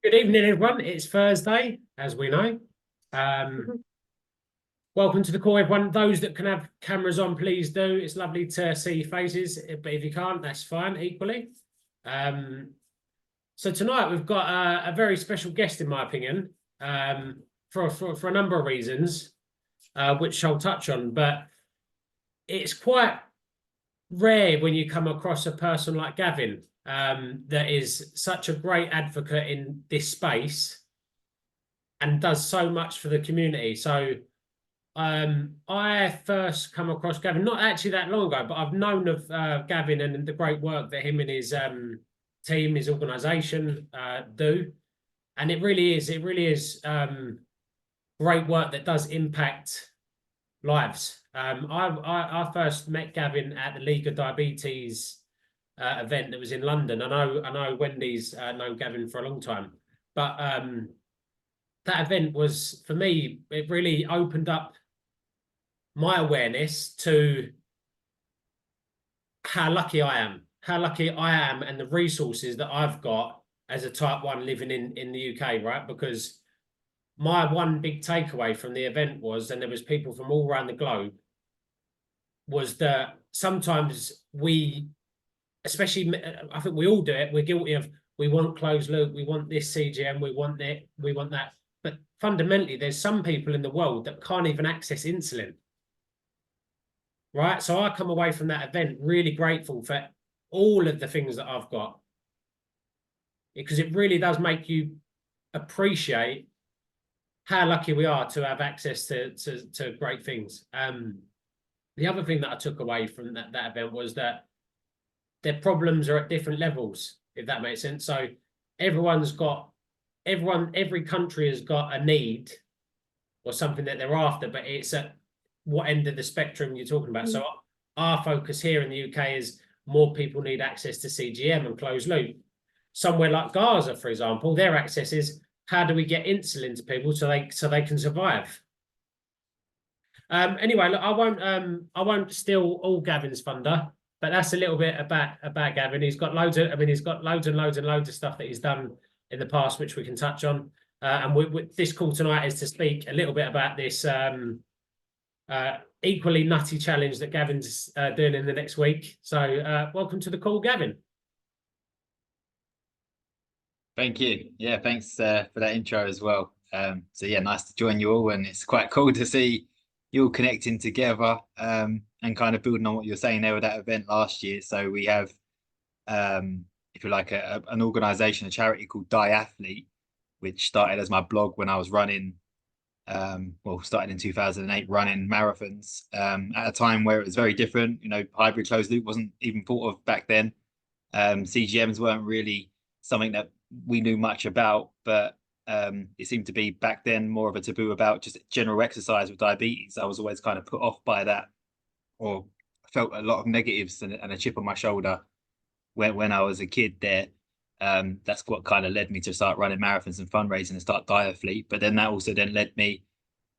Good evening, everyone. It's Thursday, as we know. Welcome to the call, everyone. Those that can have cameras on, please do. It's lovely to see your faces, but if you can't, that's fine, equally. So tonight we've got a very special guest, in my opinion, for a number of reasons, which I'll touch on. But it's quite rare when you come across a person like Gavin, that is such a great advocate in this space and does so much for the community. So I first come across Gavin not actually that long ago, but I've known of Gavin and the great work that him and his team, his organisation do. And it really is great work that does impact lives. I first met Gavin at the League of Diabetes event that was in London. I know Wendy's known Gavin for a long time, but that event was, for me, it really opened up my awareness to how lucky I am and the resources that I've got as a type 1 living in the UK, right? Because my one big takeaway from the event was, and there was people from all around the globe, was that sometimes we, especially, I think we all do it, we're guilty of, we want closed loop, we want this CGM, we want that. But fundamentally, there's some people in the world that can't even access insulin. Right? So I come away from that event really grateful for all of the things that I've got. Because it really does make you appreciate how lucky we are to have access to great things. The other thing that I took away from that event was that their problems are at different levels, if that makes sense. So every country has got a need or something that they're after, but it's at what end of the spectrum you're talking about. So our focus here in the UK is more people need access to CGM and closed loop. Somewhere like Gaza, for example, their access is, how do we get insulin to people so they can survive? Anyway, look, I won't steal all Gavin's thunder, but that's a little bit about Gavin. He's got loads and loads of stuff that he's done in the past, which we can touch on. And this call tonight is to speak a little bit about this equally nutty challenge that Gavin's doing in the next week. So welcome to the call, Gavin. Thank you. Yeah, thanks for that intro as well. So yeah, nice to join you all, and it's quite cool to see you all connecting together and kind of building on what you're saying there with that event last year. So we have, if you like, an organisation, a charity called Diathlete, which started as my blog when I was running. Started in 2008 running marathons at a time where it was very different. You know, hybrid closed loop wasn't even thought of back then. CGMs weren't really something that we knew much about, but it seemed to be back then more of a taboo about just general exercise with diabetes. I was always kind of put off by that, or felt a lot of negatives and a chip on my shoulder when I was a kid there. That's what kind of led me to start running marathons and fundraising and start Diathlete. But then that also then led me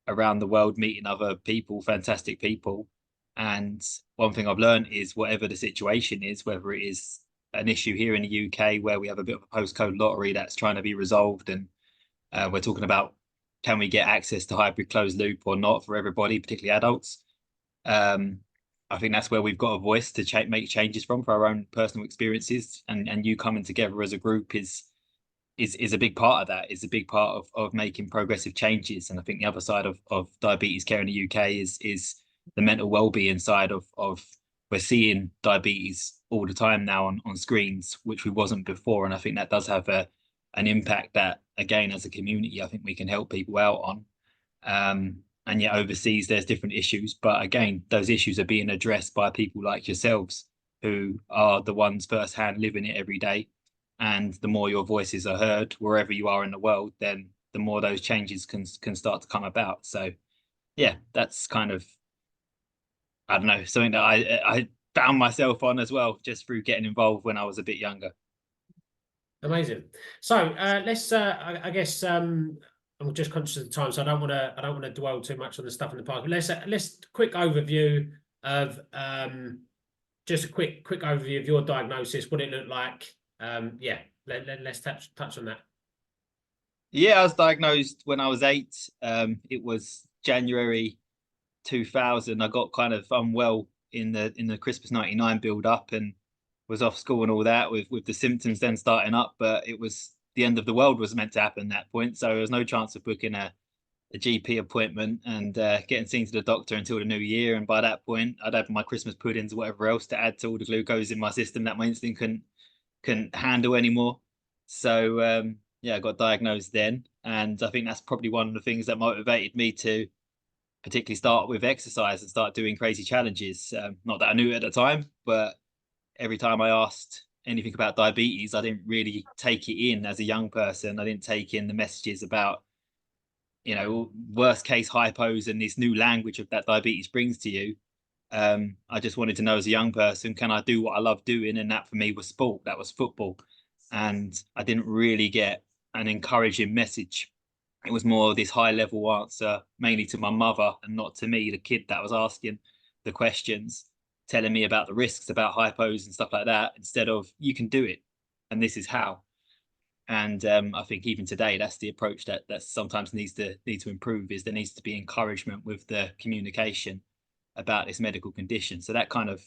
around the world, meeting other people, fantastic people. And one thing I've learned is, whatever the situation is, whether it is an issue here in the UK where we have a bit of a postcode lottery that's trying to be resolved, and we're talking about, can we get access to hybrid closed loop or not for everybody, particularly adults. I think that's where we've got a voice to make changes from, for our own personal experiences, and you coming together as a group is a big part of that. Is a big part of making progressive changes. And I think the other side of diabetes care in the UK is the mental well-being side of we're seeing diabetes all the time now on screens, which we wasn't before. And I think that does have an impact that, again, as a community, I think we can help people out on. And yet overseas, there's different issues. But again, those issues are being addressed by people like yourselves, who are the ones firsthand living it every day. And the more your voices are heard wherever you are in the world, then the more those changes can start to come about. So yeah, that's kind of, I don't know, something that I found myself on as well, just through getting involved when I was a bit younger. Amazing. So let's I guess I'm just conscious of the time, so I don't want to dwell too much on the stuff in the past. But let's quick overview of just a quick overview of your diagnosis, what it looked like. Yeah, let's touch on that. Yeah, I was diagnosed when I was 8. It was January 2000. I got kind of unwell in the Christmas '99 build up and was off school and all that with the symptoms then starting up. But it was the end of the world was meant to happen at that point, so there was no chance of booking a GP appointment and getting seen to the doctor until the new year. And by that point, I'd had my Christmas puddings, or whatever else, to add to all the glucose in my system that my insulin couldn't handle anymore. So yeah, I got diagnosed then, and I think that's probably one of the things that motivated me to particularly start with exercise and start doing crazy challenges. Not that I knew it at the time, but every time I asked anything about diabetes, I didn't really take it in as a young person. I didn't take in the messages about, worst case hypos and this new language of that diabetes brings to you. I just wanted to know as a young person, can I do what I love doing? And that for me was sport. That was football. And I didn't really get an encouraging message. It was more this high level answer, mainly to my mother and not to me, the kid that was asking the questions, telling me about the risks, about hypos and stuff like that, instead of you can do it and this is how. And I think even today, that's the approach that sometimes needs to improve. Is there needs to be encouragement with the communication about this medical condition. So that kind of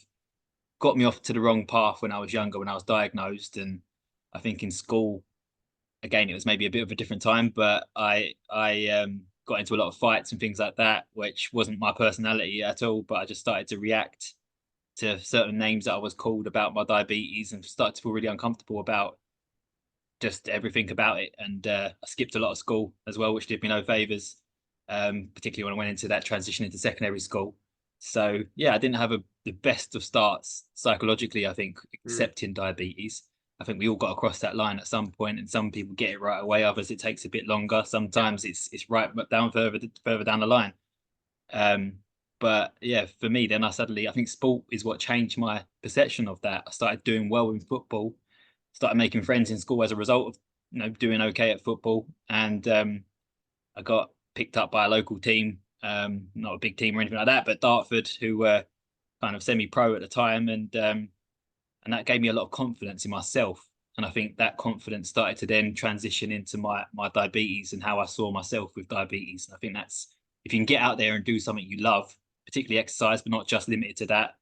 got me off to the wrong path when I was younger, when I was diagnosed. And I think in school, again, it was maybe a bit of a different time, but I got into a lot of fights and things like that, which wasn't my personality at all. But I just started to react to certain names that I was called about my diabetes and started to feel really uncomfortable about just everything about it. And I skipped a lot of school as well, which did me no favors, particularly when I went into that transition into secondary school. So yeah, I didn't have the best of starts psychologically, I think, Mm. accepting diabetes. I think we all got across that line at some point, and some people get it right away. Others it takes a bit longer. Yeah. Sometimes it's right down further down the line. Um, but yeah, for me, then I think sport is what changed my perception of that. I started doing well in football, started making friends in school as a result of doing okay at football, and I got picked up by a local team, not a big team or anything like that, but Dartford, who were kind of semi-pro at the time, and that gave me a lot of confidence in myself. And I think that confidence started to then transition into my diabetes and how I saw myself with diabetes. And I think that's, if you can get out there and do something you love, particularly exercise, but not just limited to that,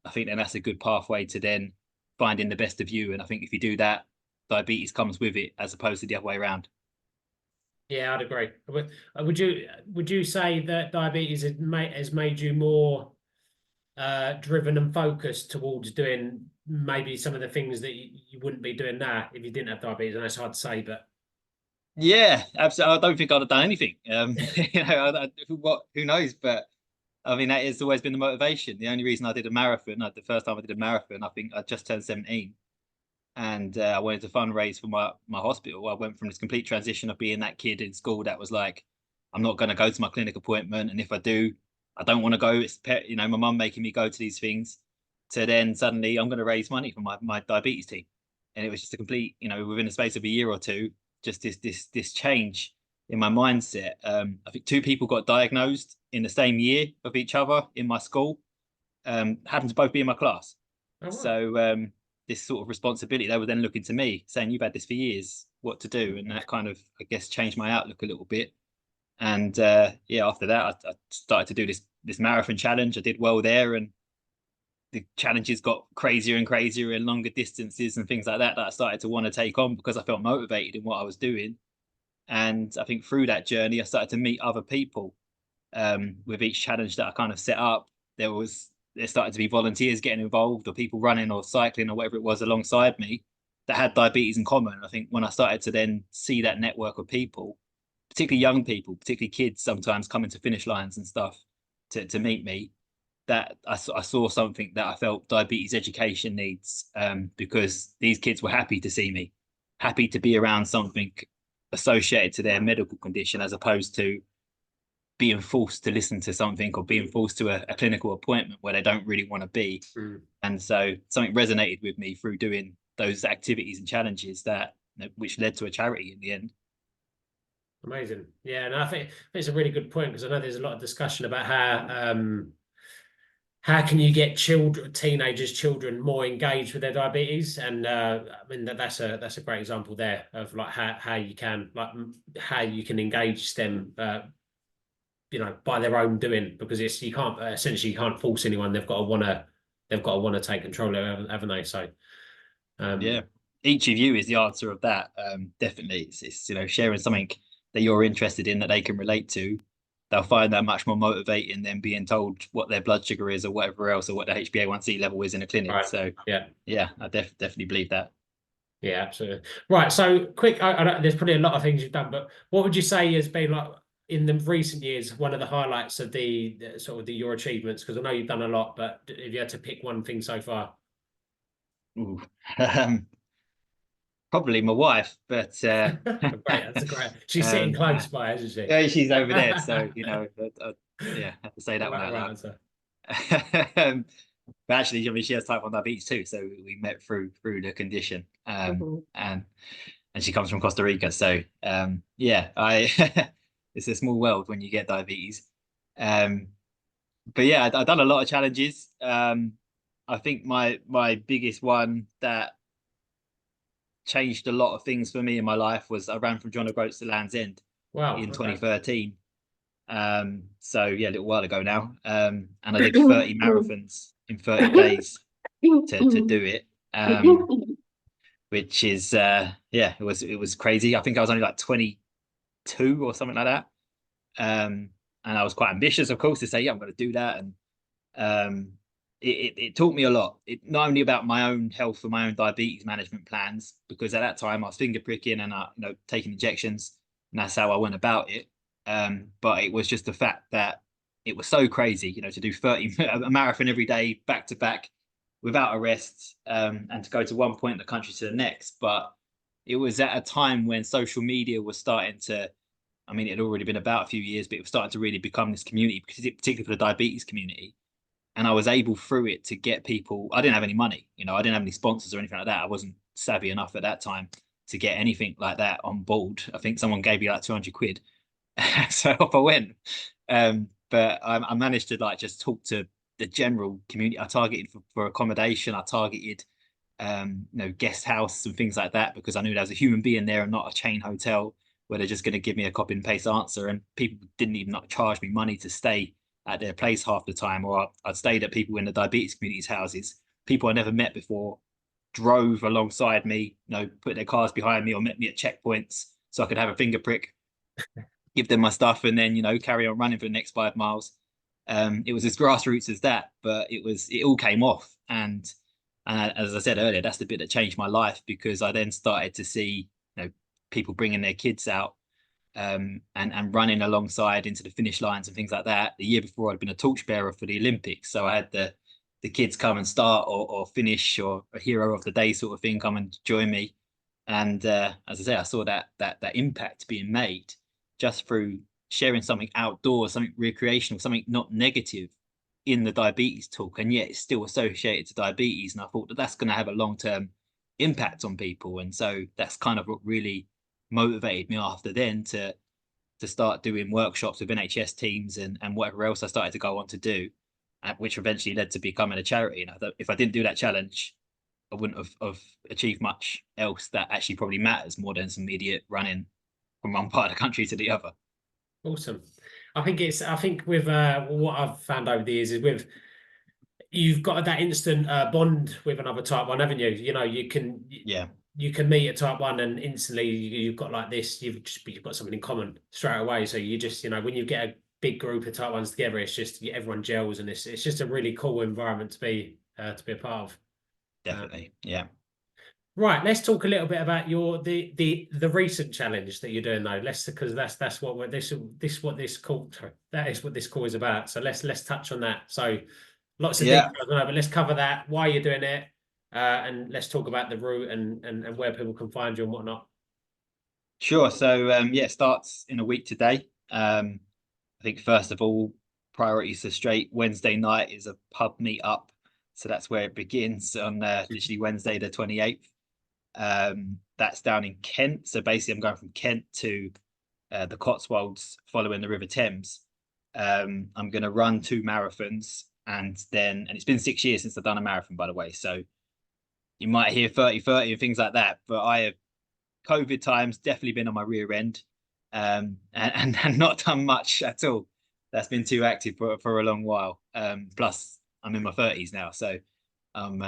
I think then that's a good pathway to then finding the best of you. And I think if you do that, diabetes comes with it as opposed to the other way around. Yeah, I'd agree. Would you say that diabetes has made you more driven and focused towards doing maybe some of the things that you wouldn't be doing now if you didn't have diabetes? And that's hard to say, but Yeah, absolutely. I don't think I'd have done anything. Who knows? But I mean, that has always been the motivation. The only reason I did a marathon, the first time I did a marathon, I think I just turned 17, and I wanted to fundraise for my hospital. I went from this complete transition of being that kid in school that was like, I'm not going to go to my clinic appointment, and if I do, I don't want to go. It's my mum making me go to these things. To then suddenly, I'm going to raise money for my diabetes team, and it was just a complete, within the space of a year or two, just this change in my mindset. I think 2 people got diagnosed in the same year of each other in my school. Happened to both be in my class. oh well. So this sort of responsibility, they were then looking to me, saying, "You've had this for years. What to do?" And that kind of, I guess, changed my outlook a little bit. And yeah, after that, I started to do this marathon challenge. I did well there, and the challenges got crazier and crazier and longer distances and things like that that I started to want to take on because I felt motivated in what I was doing. And I think through that journey, I started to meet other people. With each challenge that I kind of set up, there started to be volunteers getting involved, or people running or cycling or whatever it was alongside me that had diabetes in common. I think when I started to then see that network of people, particularly young people, particularly kids, sometimes coming to finish lines and stuff to meet me, that I saw something that I felt diabetes education needs, because these kids were happy to see me, happy to be around something associated to their medical condition, as opposed to being forced to listen to something or being forced to a clinical appointment where they don't really want to be. Mm. And so something resonated with me through doing those activities and challenges that, which led to a charity in the end. Amazing. Yeah, and I think it's a really good point because I know there's a lot of discussion about how how can you get children, teenagers, children more engaged with their diabetes? And I mean that's a great example there of like how you can how you can engage them, by their own doing, because it's you can't essentially you can't force anyone. They've got to want to take control of it, haven't they? So Yeah, um, each of you is the answer of that. Definitely, it's sharing something that you're interested in that they can relate to. They'll find that much more motivating than being told what their blood sugar is or whatever else, or what the HbA1c level is in a clinic. right, So yeah. yeah, I definitely believe that. Yeah, absolutely. Right. So, quick. There's probably a lot of things you've done, but what would you say has been like in the recent years one of the highlights of the sort of your achievements? Because I know you've done a lot, but if you had to pick one thing so far, Ooh. Um, Probably my wife, but great. That's a great. She's sitting um, close by, isn't she? yeah, she's over there. So yeah, I have to say that one Right, out right loud. answer. But actually, I mean, she has type 1 diabetes too, so we met through the condition. Mhm. And she comes from Costa Rica, so yeah, I it's a small world when you get diabetes. Um, but yeah, I've done a lot of challenges. I think my biggest one that changed a lot of things for me in my life was I ran from John O'Groats to Land's End Wow. in Okay. 2013. So yeah, a little while ago now. And I did 30 marathons in 30 days to do it. Which is yeah, it was crazy. I think I was only like 22 or something like that. And I was quite ambitious, of course, to say, yeah, I'm going to do that. And um, it taught me a lot. It not only about my own health and my own diabetes management plans, because at that time I was finger pricking and taking injections, and that's how I went about it. But it was just the fact that it was so crazy, to do 30 a marathon every day, back to back, without a rest, and to go to one point in the country to the next. But it was at a time when social media was starting to, I mean, it had already been about a few years, but it was starting to really become this community, particularly for the diabetes community. And I was able through it to get people. I didn't have any money, I didn't have any sponsors or anything like that. I wasn't savvy enough at that time to get anything like that on board. I think someone gave me like 200 quid. So off I went. But I managed to like just talk to the general community. I targeted for accommodation. I targeted guest house and things like that, because I knew there was a human being there and not a chain hotel where they're just going to give me a copy and paste answer. And people didn't even not charge me money to stay at their place half the time, or I'd stayed at people in the diabetes community's houses. People I never met before drove alongside me, put their cars behind me or met me at checkpoints so I could have a finger prick, give them my stuff, and then carry on running for the next 5 miles. It was as grassroots as that, but it all came off. And as I said earlier, that's the bit that changed my life, because I then started to see people bringing their kids out, and running alongside into the finish lines and things like that. The year before, I'd been a torchbearer for the Olympics, so I had the kids come and start or finish, or a hero of the day sort of thing come and join me. And as I say, I saw that impact being made just through sharing something outdoors, something recreational, something not negative in the diabetes talk, and yet it's still associated to diabetes. And I thought that that's going to have a long-term impact on people. And so that's kind of what really motivated me after then to start doing workshops with NHS teams and whatever else I started to go on to do, which eventually led to becoming a charity. And if I didn't do that challenge, I wouldn't have achieved much else that actually probably matters more than some idiot running from one part of the country to the other. Awesome. I think with what I've found over the years is with you've got that instant bond with another type one, haven't you? Yeah, you can meet a type one and instantly you've got like this. You've got something in common straight away. So you just when you get a big group of type ones together, it's just everyone gels and it's just a really cool environment to be a part of. Um, definitely. Yeah. Right, let's talk a little bit about the recent challenge that you're doing though. Let's because that's what what this call sorry, that is what this call is about. So let's touch on that. So lots of Yeah, details, I know, but let's cover that, why you're doing it, and let's talk about the route and where people can find you and whatnot. sure. So yeah, it starts in a week today. I think first of all, priorities are straight. Wednesday night is a pub meet up, so that's where it begins on literally Wednesday the 28th. That's down in Kent. So basically, I'm going from Kent to the Cotswolds, following the River Thames. I'm going to run 2 marathons, and it's been 6 years since I've done a marathon, by the way. So you might hear 30-30 and things like that, but I have COVID times definitely been on my rear end, and not done much at all. That's been too active for a long while. Plus I'm in my 30s now, so I'm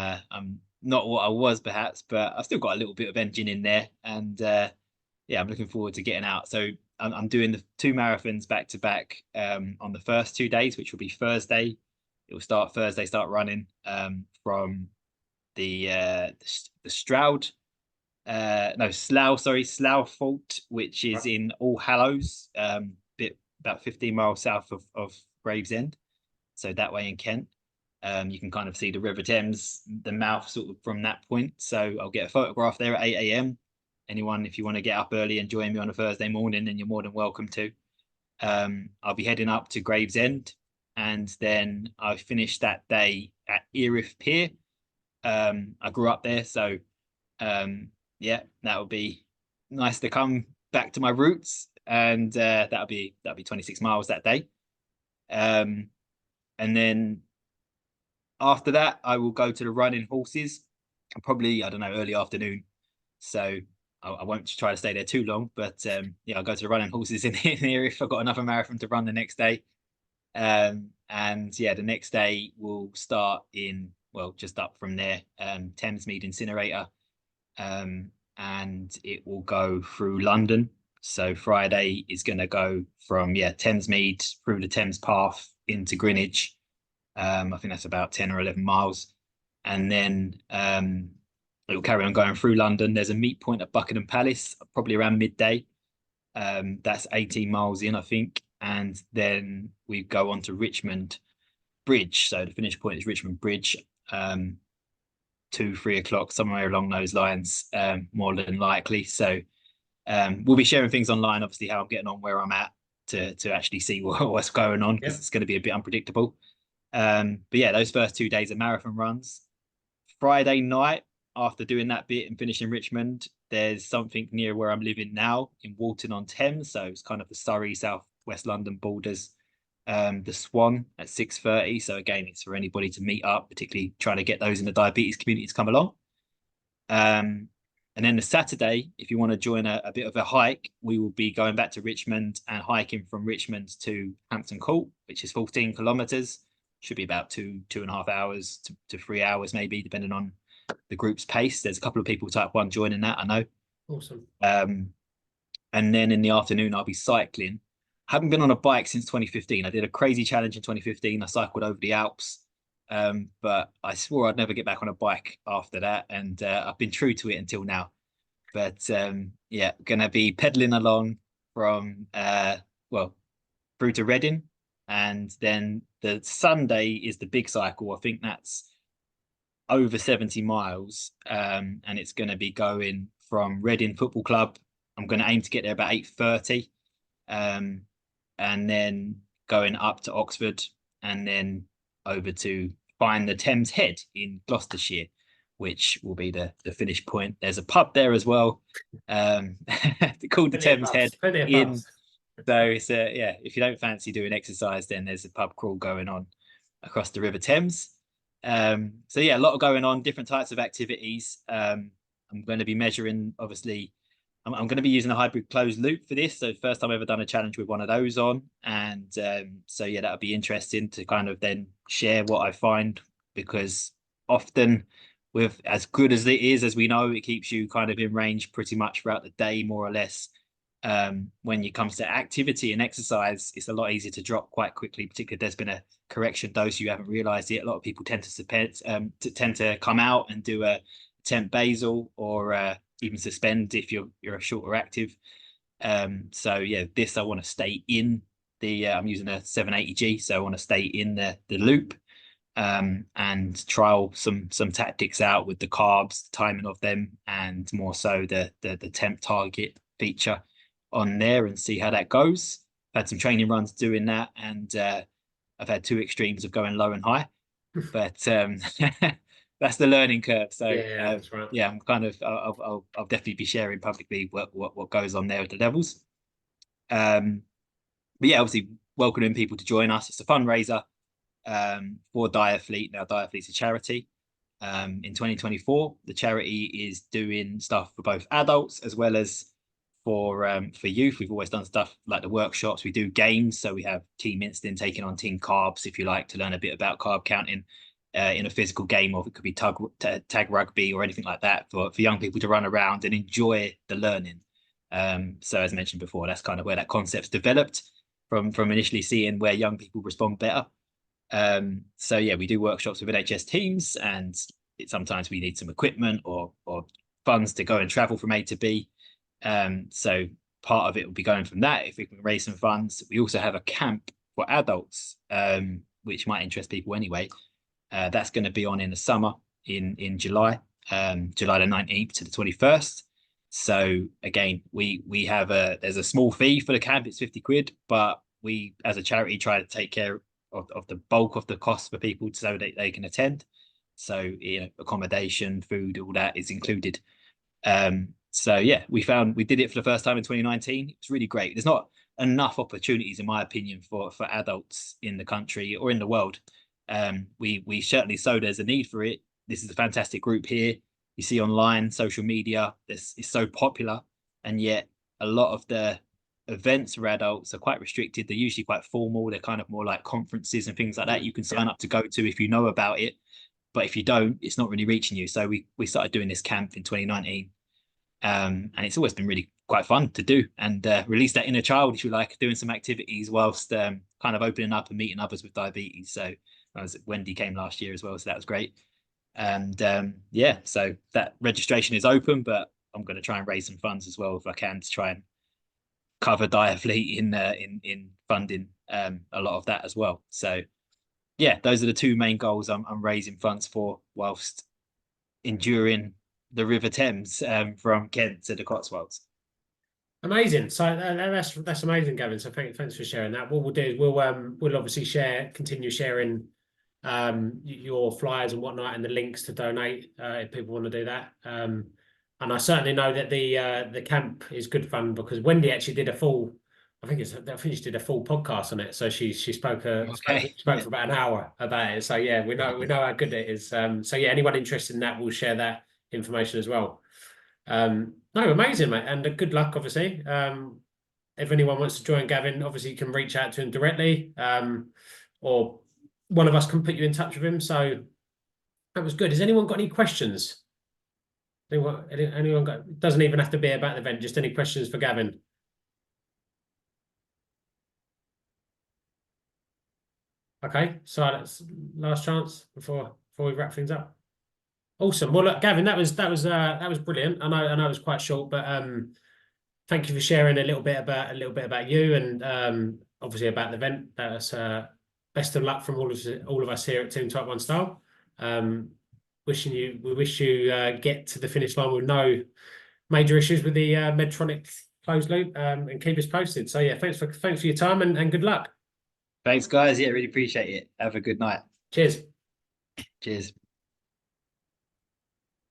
not what I was perhaps, but I've still got a little bit of engine in there, and yeah, I'm looking forward to getting out. So I'm doing the 2 marathons back to back on the first 2 days, which will be Thursday. It will start Thursday, start running from the Stroud, no, Slough Fault, which is in All Hallows, bit about 15 miles south of Gravesend, so that way in Kent. You can kind of see the River Thames, the mouth sort of from that point. So I'll get a photograph there at 8 a.m. Anyone, if you want to get up early and join me on a Thursday morning, then you're more than welcome to. I'll be heading up to Gravesend, and then I finished that day at Erith Pier. I grew up there, so yeah, that would be nice to come back to my roots, and that'll be 26 miles that day. And then after that, I will go to the running horses, probably, I don't know, early afternoon. So I won't try to stay there too long, but yeah, I'll go to the running horses in here if I've got another marathon to run the next day. And yeah, the next day we'll start in, well, just up from there, Thamesmead Incinerator, and it will go through London. So Friday is going to go from, yeah, Thamesmead through the Thames Path into Greenwich. I think that's about 10 or 11 miles. And then it will carry on going through London. There's a meet point at Buckingham Palace, probably around midday. That's 18 miles in, I think. And then we go on to Richmond Bridge. So the finish point is Richmond Bridge, 2-3 o'clock, somewhere along those lines, more than likely. So we'll be sharing things online, obviously, how I'm getting on, where I'm at, to actually see what's going on, because it's going to be a bit unpredictable. But yeah, those first 2 days are marathon runs. Friday night, after doing that bit and finishing Richmond, there's something near where I'm living now in Walton-on-Thames. So it's kind of the Surrey, South West London borders. The Swan at 6:30. So again, it's for anybody to meet up, particularly trying to get those in the diabetes community to come along. And then the Saturday, if you want to join a bit of a hike, we will be going back to Richmond and hiking from Richmond to Hampton Court, which is 14 kilometers. Should be about 2.5 hours to 3 hours, maybe, depending on the group's pace. There's a couple of people type 1 joining that, I know. Awesome. And then in the afternoon, I'll be cycling. I haven't been on a bike since 2015. I did a crazy challenge in 2015. I cycled over the Alps, but I swore I'd never get back on a bike after that, and I've been true to it until now. But yeah, gonna be pedaling along from well, through to Reading, and then the Sunday is the big cycle. I think that's over 70 miles, and it's going to be going from Reading Football Club. I'm going to aim to get there about 8:30, and then going up to Oxford, and then over to find the Thames Head in Gloucestershire, which will be the finish point. There's a pub there as well, called the Thames Head Inn. So it's yeah, if you don't fancy doing exercise, then there's a pub crawl going on across the River Thames. So yeah, a lot going on, different types of activities. I'm going to be measuring, obviously, I'm going to be using a hybrid closed loop for this. So first time I've ever done a challenge with one of those on. And so yeah, that'll be interesting to kind of then share what I find, because often with as good as it is, as we know, it keeps you kind of in range pretty much throughout the day, more or less. When it comes to activity and exercise, it's a lot easier to drop quite quickly, particularly if there's been a correction dose, you haven't realized it. A lot of people tend to come out and do a temp basal, or even suspend if you're a shorter active. So yeah, this I want to stay in the I'm using a 780G, so I want to stay in the loop, and trial some tactics out with the carbs, the timing of them, and more so the temp target feature on there, and see how that goes. I've had some training runs doing that, and I've had 2 extremes of going low and high, but that's the learning curve. So yeah, that's right. Yeah, I'm kind of I'll definitely be sharing publicly what goes on there with the levels. But yeah, obviously welcoming people to join us. It's a fundraiser. for Diafleet. Now, Diafleet's a charity. In 2024, the charity is doing stuff for both adults as well as for youth. We've always done stuff like the workshops. We do games, so we have Team Instant taking on Team Carbs, if you like, to learn a bit about carb counting in a physical game, or it could be tag rugby or anything like that for young people to run around and enjoy the learning. So as mentioned before, that's kind of where that concept's developed from initially seeing where young people respond better. So yeah, we do workshops with NHS teams, and sometimes we need some equipment or funds to go and travel from A to B. So part of it will be going from that if we can raise some funds. We also have a camp for adults, which might interest people anyway. That's going to be on in the summer in July, July the 19th to the 21st. So again, we have there's a small fee for the camp. It's 50 quid, but we as a charity try to take care of the bulk of the cost for people so that they can attend. So accommodation, food, all that is included. So yeah, we did it for the first time in 2019. It's really great. There's not enough opportunities, in my opinion, for adults in the country or in the world. We certainly saw there's a need for it. This is a fantastic group here. You see online, social media, it's so popular, and yet a lot of the events for adults are quite restricted. They're usually quite formal. They're kind of more like conferences and things like that you can sign up to go to if you know about it. But if you don't, it's not really reaching you. So we started doing this camp in 2019. And it's always been really quite fun to do and release that inner child, if you like, doing some activities whilst kind of opening up and meeting others with diabetes. So Wendy came last year as well, so that was great. And yeah, so that registration is open, but I'm going to try and raise some funds as well if I can to try and cover Diafleet in funding a lot of that as well. So yeah, those are the two main goals I'm raising funds for whilst enduring the River Thames from Kent to the Cotswolds. Amazing. So that's amazing, Gavin. So thanks for sharing that. What we'll do is we'll obviously continue sharing your flyers and whatnot, and the links to donate if people want to do that. And I certainly know that the camp is good fun, because Wendy actually did a full, I think she did a full podcast on it. So she spoke for about an hour about it. So yeah, we know how good it is. So yeah, anyone interested in that, we'll share that information as well. No, amazing, mate, and good luck, obviously. If anyone wants to join Gavin, obviously you can reach out to him directly, or one of us can put you in touch with him. So that was good. Has anyone got any questions? Anyone got? It doesn't even have to be about the event. Just any questions for Gavin? Okay, so that's last chance before we wrap things up. Awesome. Well, look, Gavin, that was brilliant. I know it was quite short, but thank you for sharing a little bit about you, and obviously about the event. That's best of luck from all of us here at Team Type 1 Style. We wish you get to the finish line with no major issues with the Medtronic closed loop, and keep us posted. So yeah, thanks for your time, and good luck. Thanks, guys. Yeah, really appreciate it. Have a good night. Cheers. Cheers.